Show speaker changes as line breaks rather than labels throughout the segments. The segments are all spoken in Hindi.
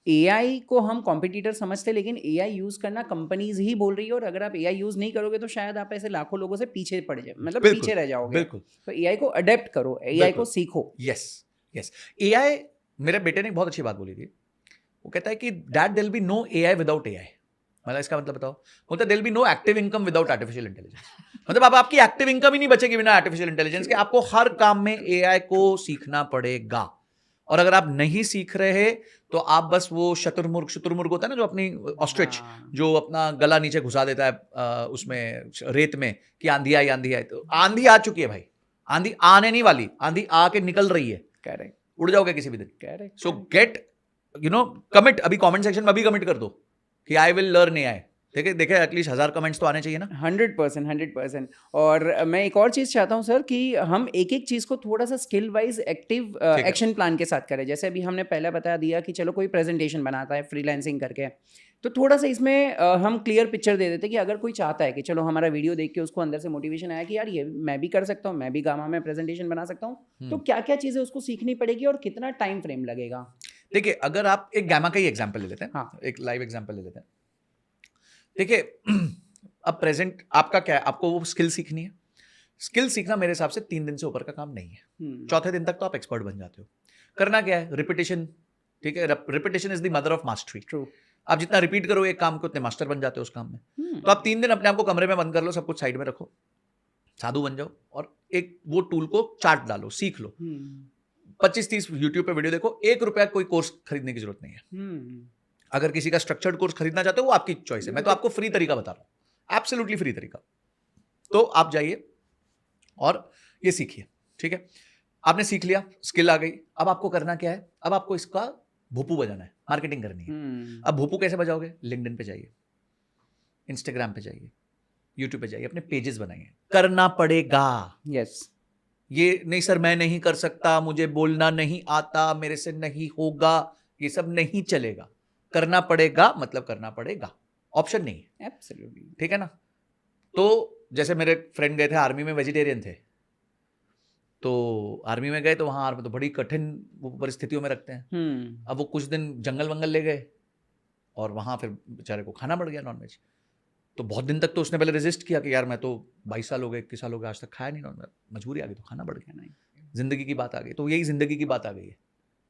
एआई को हम कॉम्पिटिटर समझते, लेकिन एआई यूज करना कंपनीज ही बोल रही है, और अगर आप एआई यूज नहीं करोगे तो शायद आप ऐसे लाखों लोगों से पीछे पड़ जाए, मतलब
बिल्कुल,
पीछे रह जाओगे।
बिल्कुल।
तो एआई को अडेप्ट करो, एआई को
बिल्कुल।
सीखो।
Yes, yes. एआई, मेरे बेटे ने एक बहुत अच्छी बात बोली थी। वो कहता है कि dad there will be no AI without AI. मतलब इसका मतलब बताओ? बोलता there will be no active income without artificial intelligence. मतलब अब आपकी एक्टिव इनकम ही नहीं बचेगी बिना आर्टिफिशियल इंटेलिजेंस के। आपको हर काम में एआई को सीखना पड़ेगा, और अगर आप नहीं सीख रहे तो आप बस वो शुतुरमुर्ग होता है ना, जो अपनी ऑस्ट्रिच,
हाँ।
जो अपना गला नीचे घुसा देता है उसमें रेत में, कि आंधी आई आंधी आई। तो आंधी आ चुकी है भाई, आंधी आने नहीं वाली, आंधी आके निकल रही है।
करेक्ट,
उड़ जाओगे किसी भी दिन।
करेक्ट।
सो गेट कमिट। अभी कमेंट सेक्शन में अभी कमिट कर दो कि आई विल लर्न एआई। देखे एटलीस्ट 1000 कमेंट्स तो आने चाहिए ना।
100%, 100%। और मैं एक और चीज़ चाहता हूँ सर, कि हम एक एक चीज़ को थोड़ा सा स्किल वाइज एक्टिव
ठीक है।
एक्शन प्लान के साथ करें। जैसे अभी हमने पहले बता दिया कि चलो कोई प्रेजेंटेशन बनाता है फ्रीलांसिंग करके, तो थोड़ा सा इसमें हम क्लियर पिक्चर दे देते कि अगर कोई चाहता है कि चलो हमारा वीडियो देख के उसको अंदर से मोटिवेशन आया कि यार ये मैं भी कर सकता हूँ, मैं भी गामा में प्रेजेंटेशन बना सकता हूँ, तो क्या क्या चीज़ें उसको सीखनी पड़ेगी और कितना टाइम फ्रेम लगेगा?
देखिए, अगर आप एक गामा का ही एग्जाम्पल ले लेते हैं,
हाँ।
एक लाइव एग्जाम्पल ले लेते हैं। देखिए, अब प्रेजेंट आपका क्या है, आपको वो स्किल सीखनी है। स्किल सीखना मेरे हिसाब से 3 दिन से ऊपर का काम नहीं है। चौथे दिन तक तो आप एक्सपर्ट बन जाते हो। करना क्या है? रिपीटेशन। ठीक है, repetition is the mother of mastery.
True.
आप जितना रिपीट करोगे एक काम को, उतने मास्टर बन जाते हो उस काम में। तो आप 3 दिन अपने आप को कमरे में बंद कर लो, सब कुछ साइड में रखो, साधु बन जाओ, और एक वो टूल को चार्ट डालो, सीख लो। 25-30 यूट्यूब पे वीडियो देखो। 1 रुपया कोई कोर्स खरीदने की जरूरत नहीं है। अगर किसी का स्ट्रक्चर्ड कोर्स खरीदना चाहते हो, वो आपकी चॉइस है। मैं तो आपको फ्री तरीका बता रहा हूं, एब्सोल्युटली फ्री तरीका। तो आप जाइए और ये सीखिए। ठीक है, आपने सीख लिया, स्किल आ गई। अब आपको करना क्या है? अब आपको इसका भूपू बजाना है, मार्केटिंग करनी है। अब भूपू कैसे बजाओगे? लिंक्डइन पे जाइए, इंस्टाग्राम पे जाइए, यूट्यूब पे जाइए, अपने पेजेस बनाइए। करना पड़ेगा।
यस।
ये नहीं सर मैं नहीं कर सकता, मुझे बोलना नहीं आता, मेरे से नहीं होगा, ये सब नहीं चलेगा। करना पड़ेगा, मतलब करना पड़ेगा, ऑप्शन नहीं है।
एब्सोल्युटली।
ठीक है ना? तो जैसे मेरे फ्रेंड गए थे आर्मी में, वेजिटेरियन थे, तो आर्मी में गए तो वहां आर्मी तो बड़ी कठिन परिस्थितियों में रखते हैं। अब वो कुछ दिन जंगल वंगल ले गए, और वहां फिर बेचारे को खाना पड़ गया नॉनवेज। तो बहुत दिन तक तो उसने पहले रेजिस्ट किया कि यार मैं तो 22 साल हो गए, 21 साल हो गए, आज तक खाया नहीं नॉनवेज। मजबूरी आ गई तो खाना पड़ गया। नहीं, जिंदगी की बात आ गई, तो यही जिंदगी की बात आ गई है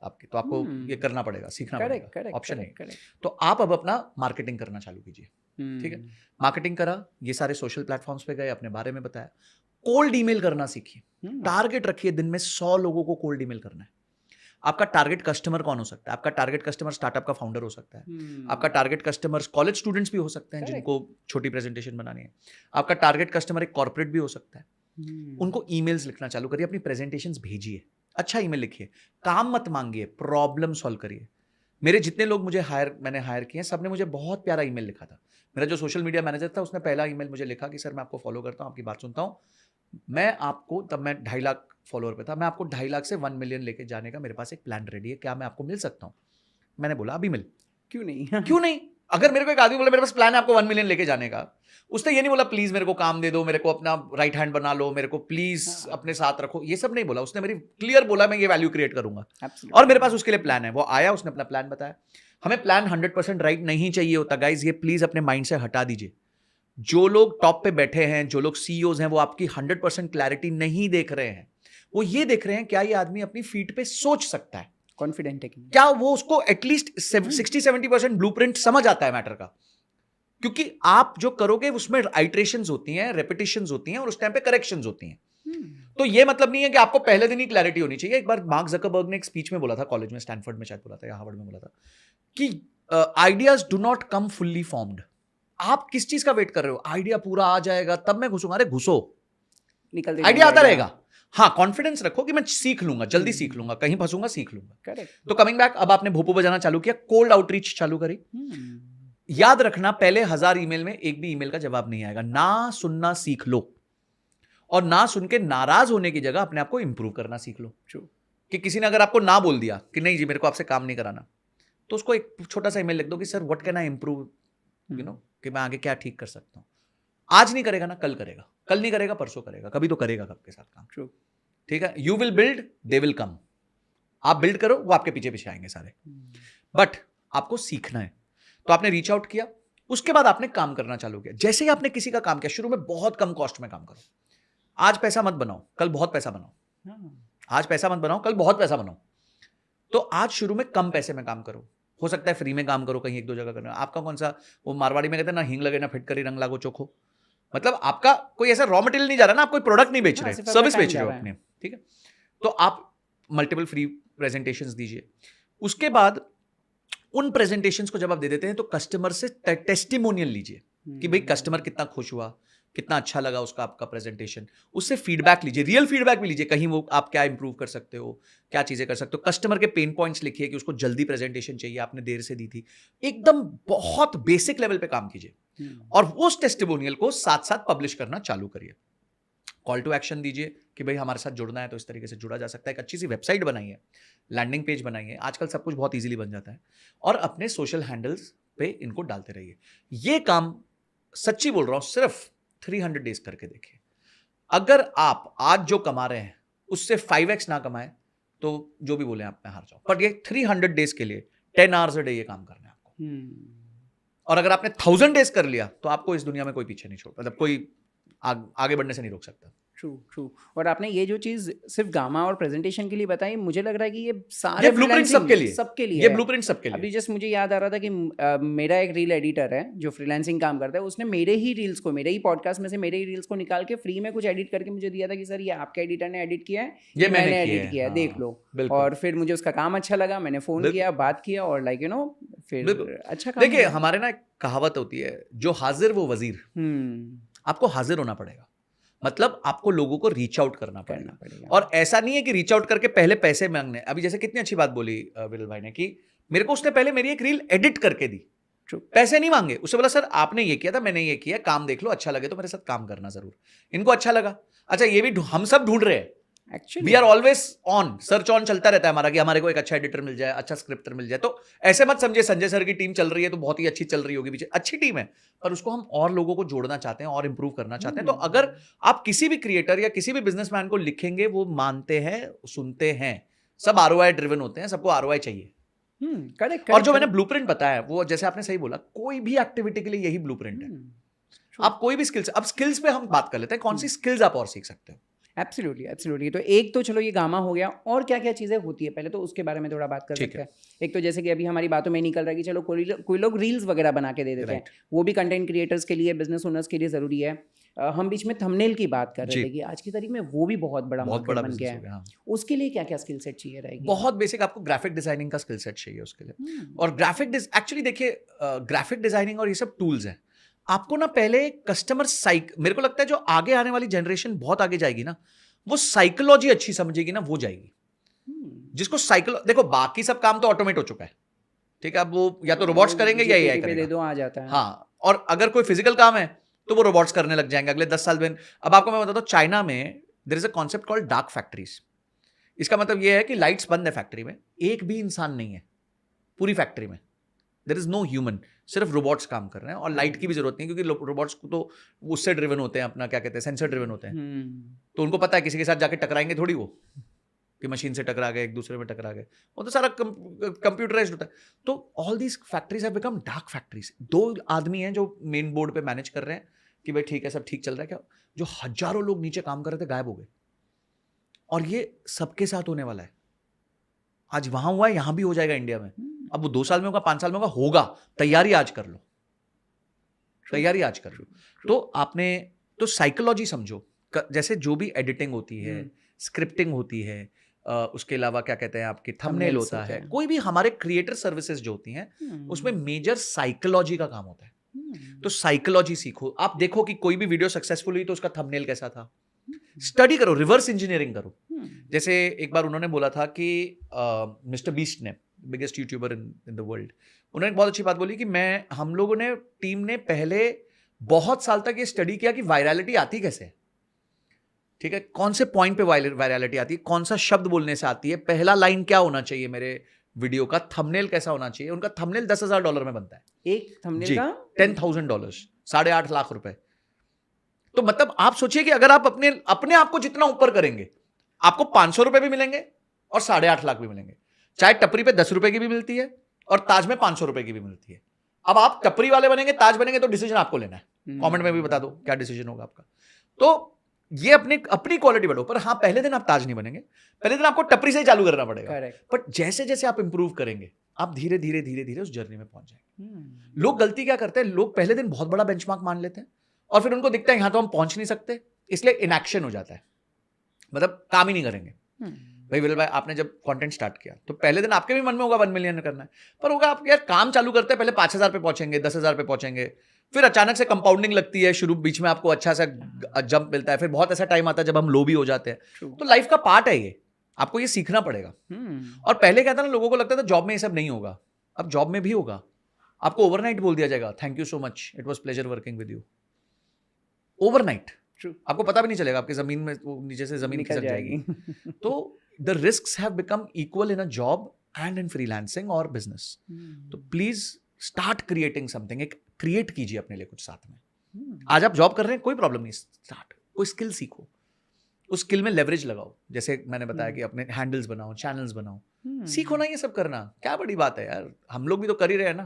आपकी। तो आपको ये करना पड़ेगा, सीखना पड़ेगा, ऑप्शन नहीं। तो आप अब अपना मार्केटिंग करना चालू कीजिए। ठीक है, मार्केटिंग करा, ये सारे सोशल प्लेटफॉर्म्स पे गए, अपने बारे में बताया। कोल्ड ईमेल करना सीखिए। टारगेट रखिए, दिन में 100 लोगों को कोल्ड ईमेल करना है। आपका टारगेट कस्टमर कौन हो सकता है? आपका टारगेट कस्टमर स्टार्टअप का फाउंडर हो सकता है। आपका टारगेट कस्टमर कॉलेज स्टूडेंट्स भी हो सकते हैं जिनको छोटी प्रेजेंटेशन बनानी है। आपका टारगेट कस्टमर एक कॉर्पोरेट भी हो सकता है। उनको ईमेल्स लिखना चालू करिए, अपनी प्रेजेंटेशंस भेजिए, अच्छा ईमेल लिखिए, काम मत मांगिए, प्रॉब्लम सॉल्व करिए। मेरे जितने लोग मैंने हायर किए हैं, सबने मुझे बहुत प्यारा ईमेल लिखा था। मेरा जो सोशल मीडिया मैनेजर था, उसने पहला ईमेल मुझे लिखा कि सर मैं आपको फॉलो करता हूँ, आपकी बात सुनता हूँ, मैं आपको, तब मैं 2.5 लाख फॉलोअर पे था, मैं आपको 2.5 लाख से 1 मिलियन लेके जाने का मेरे पास एक प्लान रेडी है, क्या मैं आपको मिल सकता हूँ? मैंने बोला अभी मिल।
क्यों नहीं?
क्यों नहीं? अगर मेरे को एक आदमी बोला मेरे पास प्लान है आपको 1 मिलियन लेके जाने का, उसने ये नहीं बोला प्लीज मेरे को काम दे दो, मेरे को अपना राइट हैंड बना लो, मेरे को प्लीज अपने साथ रखो, ये सब नहीं बोला उसने। मेरी क्लियर बोला मैं ये वैल्यू क्रिएट करूंगा, और मेरे पास उसके लिए प्लान है। वो आया, उसने अपना प्लान बताया। हमें प्लान 100% राइट नहीं चाहिए होता गाइज, ये प्लीज अपने माइंड से हटा दीजिए। जो लोग टॉप पे बैठे हैं, जो लोग सीईओज हैं, वो आपकी 100% क्लैरिटी नहीं देख रहे हैं। वो ये देख रहे हैं क्या ये आदमी अपनी फीट पे सोच सकता है,
कॉन्फिडेंट है
क्या वो उसको एटलीस्ट 60-70% ब्लूप्रिंट समझ आता है मैटर का। क्योंकि आप जो करोगे उसमें आइट्रेशंस होती हैं, रेपिटेशंस होती हैं, और उस टाइम पे करेक्शंस होती हैं। तो ये मतलब नहीं है कि आपको पहले दिन ही क्लैरिटी होनी चाहिए। एक बार मार्क जकरबर्ग ने एक स्पीच में बोला था, कॉलेज में, स्टैनफोर्ड में शायद बोला था या हार्वर्ड में बोला था, कि ideas do not come fully formed. आप किस चीज का वेट कर रहे हो? आइडिया पूरा आ जाएगा तब मैं घुसूंगा। अरे घुसो,
निकलते
आइडिया आता रहेगा। हाँ, कॉन्फिडेंस रखो कि मैं सीख लूंगा, जल्दी सीख लूंगा, कहीं फंसूंगा सीख लूंगा।
करेक्ट।
तो कमिंग बैक, अब आपने भोपू बजाना चालू किया, कोल्ड आउटरीच चालू करी। याद रखना, पहले 1000 ईमेल में एक भी ईमेल का जवाब नहीं आएगा। ना सुनना सीख लो, और ना सुन के नाराज होने की जगह अपने आप को इंप्रूव करना सीख लो। कि किसी ने अगर आपको ना बोल दिया कि नहीं जी मेरे को आपसे काम नहीं कराना, तो उसको एक छोटा सा ईमेल लिख दो कि sir what can I improve, कि मैं आगे क्या ठीक कर सकता हूं। आज नहीं करेगा ना, कल करेगा, कल नहीं करेगा परसों करेगा, कभी तो करेगा आपके साथ काम। ठीक है, you will build, they will come. आप बिल्ड करो, वो आपके पीछे पीछे आएंगे सारे। बट आपको सीखना है। तो आपने रीच आउट किया, उसके बाद आपने काम करना चालू किया। जैसे ही आपने किसी का काम किया, शुरू में बहुत कम कॉस्ट में काम करो। आज पैसा मत बनाओ, कल बहुत पैसा बनाओ। आज पैसा मत बनाओ, कल बहुत पैसा बनाओ। तो आज शुरू में कम पैसे में काम करो। हो सकता है फ्री में काम करो, कहीं 1-2 जगह करना। आपका कौन सा, वो मारवाड़ी में कहते हैं ना, हींग लगे ना फिटकरी रंग लागो चोखो। मतलब आपका कोई ऐसा रॉ मटेरियल नहीं जा रहा ना, आप कोई प्रोडक्ट नहीं बेच रहे, सर्विस बेच रहे हो अपने, ठीक है। तो आप मल्टीपल फ्री प्रेजेंटेशंस दीजिए। उसके बाद उन प्रेजेंटेशंस को जब आप दे देते हैं तो कस्टमर से टेस्टिमोनियल लीजिए कि भाई कस्टमर कितना खुश हुआ, कितना अच्छा लगा उसका आपका प्रेजेंटेशन। उससे फीडबैक लीजिए, रियल फीडबैक भी लीजिए, कहीं वो आप क्या इंप्रूव कर सकते हो, क्या चीजें कर सकते हो। कस्टमर के पेन पॉइंट्स लिखिए कि उसको जल्दी प्रेजेंटेशन चाहिए, आपने देर से दी थी। एकदम बहुत बेसिक लेवल पे काम कीजिए और उस टेस्टिमोनियल को साथ साथ पब्लिश करना चालू करिए। कॉल टू एक्शन दीजिए कि भाई हमारे साथ जुड़ना है तो इस तरीके से जुड़ा जा सकता है। एक अच्छी सी वेबसाइट बनाइए, लैंडिंग पेज बनाइए। आजकल सब कुछ बहुत इजीली बन जाता है। और अपने सोशल हैंडल्स पे इनको डालते रहिए। ये काम सच्ची बोल रहा हूं, सिर्फ 300 डेज करके देखिए। अगर आप आज जो कमा रहे हैं उससे 5x ना कमाए तो जो भी बोले आप में हार जाओ। पर ये 300 डेज के लिए 10 आवर्स अ डे ये काम करना है आपको। और अगर आपने 1000 डेज कर लिया तो आपको इस दुनिया में कोई पीछे नहीं छोड़, मतलब कोई आगे बढ़ने से नहीं रोक सकता।
ट्रू। और आपने ये जो चीज़ सिर्फ गामा और प्रेजेंटेशन के लिए बताई, मुझे लग रहा है कि ये सारे
ब्लूप्रिंट सबके लिए ये ब्लूप्रिंट सबके लिए।
अभी जस्ट मुझे याद आ रहा था कि मेरा एक रील एडिटर है जो फ्रीलांसिंग काम करता है। उसने मेरे ही रील्स को, मेरे ही पॉडकास्ट में से मेरे ही रील्स को निकाल के फ्री में कुछ एडिट करके मुझे दिया था कि सर ये आपके एडिटर ने एडिट किया है, ये मैंने एडिट किया है, देख लो। और फिर मुझे उसका काम अच्छा लगा, मैंने फ़ोन किया, बात किया और लाइक यू नो फिर अच्छा काम।
देखिए हमारे ना एक कहावत होती है, जो हाजिर वो वजीर। आपको हाजिर होना पड़ेगा, मतलब आपको लोगों को रीच आउट करना पड़ेगा। और ऐसा नहीं है कि रीच आउट करके पहले पैसे मांगने। अभी जैसे कितनी अच्छी बात बोली विरल भाई ने कि मेरे को उसने पहले मेरी एक रील एडिट करके दी, पैसे नहीं मांगे। उससे बोला सर आपने ये किया था, मैंने ये किया, काम देख लो, अच्छा लगे तो मेरे साथ काम करना जरूर। इनको अच्छा लगा, अच्छा ये भी हम सब ढूंढ रहे हैं। We are always on, search on चलता रहता है हमारा कि हमारे को एक अच्छा एडिटर मिल जाए, अच्छा स्क्रिप्टर मिल जाए। तो ऐसे मत समझे संजय सर की टीम चल रही है तो बहुत ही अच्छी चल रही होगी पीछे, अच्छी टीम है, पर उसको हम और लोगों को जोड़ना चाहते हैं और इंप्रूव करना चाहते हैं। तो अगर आप किसी भी क्रिएटर या किसी भी बिजनेसमैन को लिखेंगे, वो मानते हैं, सुनते हैं, सब ROI ड्रिवन होते हैं, सबको ROI चाहिए। और जो मैंने ब्लूप्रिंट बताया वो जैसे आपने सही बोला, कोई भी एक्टिविटी के लिए यही ब्लूप्रिंट है। आप कोई भी स्किल्स, अब स्किल्स पे हम बात कर लेते हैं, कौन सी स्किल्स आप और सीख सकते हो।
एब्सोल्युटली। तो एक तो चलो ये गामा हो गया, और क्या क्या चीज़ें होती है पहले तो उसके बारे में थोड़ा बात कर सकते हैं। एक तो जैसे कि अभी हमारी बातों में निकल रहा है कि चलो कोई लोग रील्स वगैरह बना के दे देते हैं, वो भी कंटेंट क्रिएटर्स के लिए, बिजनेस ओनर्स के लिए ज़रूरी है। हम बीच में थंबनेल की बात कर रहे थे कि आज की तारीख में वो भी बहुत बड़ा मार्केट बन गया है। उसके लिए क्या क्या स्किल सेट चाहिए रहेगी?
बहुत बेसिक आपको ग्राफिक डिजाइनिंग का स्किल सेट चाहिए उसके लिए। और ग्राफिक एक्चुअली देखिए, ग्राफिक डिजाइनिंग और ये सब टूल्स हैं। आपको ना पहले कस्टमर मेरे को लगता है जो आगे आने वाली जनरेशन बहुत आगे जाएगी ना, वो साइकोलॉजी अच्छी समझेगी ना, वो जाएगी। जिसको देखो बाकी सब काम तो ऑटोमेट हो चुका है, ठीक है। अब वो या तो रोबोट्स करेंगे या एआई करेगा,
दे दो आ जाता है।
हाँ, और अगर कोई फिजिकल काम है तो वो रोबोट्स करने लग जाएंगे अगले 10 साल में। अब आपको मैं बताता हूँ, चाइना में there is a concept called dark factories. इसका मतलब ये है कि लाइट्स बंद है फैक्ट्री में, एक भी इंसान नहीं है पूरी फैक्ट्री में, देयर इज नो ह्यूमन, सिर्फ रोबोट्स काम कर रहे हैं। और लाइट की भी जरूरत नहीं, क्योंकि रोबोट्स को तो उससे ड्रिवन होते हैं, अपना क्या कहते हैं, सेंसर ड्रिवन होते हैं। तो उनको पता है किसी के साथ जाके टकराएंगे थोड़ी, वो कि मशीन से टकरा गए, एक दूसरे में टकरा गए, वो तो सारा कंप्यूटराइज्ड होता है। तो all these factories have become dark factories. 2 आदमी हैं जो मेन बोर्ड पे मैनेज कर रहे हैं कि भाई ठीक है, सब ठीक चल रहा है क्या। जो हजारों लोग नीचे काम कर रहे थे गायब हो गए। और ये सबके साथ होने वाला है। आज वहां हुआ है, यहां भी हो जाएगा इंडिया में। अब वो 2 साल में होगा, 5 साल में होगा, तैयारी आज कर लो, तैयारी आज कर लो। तो आपने तो साइकोलॉजी समझो, जैसे जो भी एडिटिंग होती है, स्क्रिप्टिंग होती है, उसके अलावा क्या कहते हैं आपकी थंबनेल होता है, कोई भी हमारे क्रिएटर सर्विसेज जो होती हैं उसमें मेजर साइकोलॉजी का काम होता है। तो साइकोलॉजी सीखो। आप देखो कि कोई भी वीडियो सक्सेसफुल हुई तो उसका थंबनेल कैसा था, स्टडी करो, रिवर्स इंजीनियरिंग करो। जैसे एक बार उन्होंने बोला था कि मिस्टर बीस्ट ने, biggest YouTuber in the world, उन्होंने एक बहुत अच्छी बात बोली कि हम लोगों ने, टीम ने पहले बहुत साल तक ये स्टडी किया कि वायरलिटी आती कैसे है, ठीक है, कौन से पॉइंट पे वायरलिटी आती है, कौन सा शब्द बोलने से आती है, पहला लाइन क्या होना चाहिए मेरे वीडियो का, थंबनेल कैसा होना चाहिए। उनका थंबनेल $10,000 में बनता है, एक थंबनेल का $10,000, 8.5 लाख रुपए। तो मतलब आप सोचिए कि अगर आप अपने आप को जितना ऊपर करेंगे, आपको 500 रुपए भी मिलेंगे और 8.5 लाख भी मिलेंगे। चाहे टपरी पे 10 रुपए की भी मिलती है और ताज में 500 रुपए की भी मिलती है। अब आप टपरी वाले बनेंगे, ताज बनेंगे, तो डिसीजन आपको लेना है। कमेंट में भी बता दो क्या डिसीजन होगा आपका। तो ये अपनी क्वालिटी बढ़ो, पर हाँ पहले दिन आप ताज नहीं बनेंगे, पहले दिन आपको टपरी से ही चालू करना पड़ेगा। बट जैसे जैसे आप इंप्रूव करेंगे, आप धीरे धीरे धीरे धीरे उस जर्नी में पहुंच जाएंगे। लोग गलती क्या करते हैं, लोग पहले दिन बहुत बड़ा बेंचमार्क मान लेते हैं और फिर उनको दिखता है यहाँ तो हम पहुंच नहीं सकते, इसलिए इनएक्शन हो जाता है, मतलब काम ही नहीं करेंगे। भाई विरल भाई, आपने जब कंटेंट स्टार्ट किया तो पहले दिन आपके भी मन में होगा 1 मिलियन करना है, पर होगा आप यार काम चालू करते हैं, पहले 5,000 पे पहुंचेंगे, 10,000 पे पहुंचेंगे, फिर अचानक से कंपाउंडिंग लगती है, शुरू बीच में आपको अच्छा सा जंप मिलता है, फिर बहुत ऐसा टाइम आता है जब हम लो भी हो जाते हैं। तो लाइफ का पार्ट है ये, आपको ये सीखना पड़ेगा। और पहले क्या था ना, लोगों को लगता था जॉब में ये सब नहीं होगा, अब जॉब में भी होगा। आपको ओवरनाइट बोल दिया जाएगा, thank you so much, it was pleasure working with you, overnight. आपको पता भी नहीं चलेगा, आपकी जमीन में नीचे से जमीन खिसक जाएगी। तो the risks have become equal in a job and in freelancing और बिजनेस। तो प्लीज स्टार्ट क्रिएटिंग समथिंग, एक क्रिएट कीजिए अपने लिए कुछ साथ में। आज आप जॉब कर रहे हैं, कोई प्रॉब्लम नहीं, स्टार्ट, कोई स्किल सीखो, उस स्किल में लेवरेज लगाओ। जैसे मैंने बताया कि अपने हैंडल्स बनाओ, चैनल्स बनाओ, सीखो ना ये सब करना, क्या बड़ी बात है यार, हम लोग भी तो कर ही रहे हैं ना।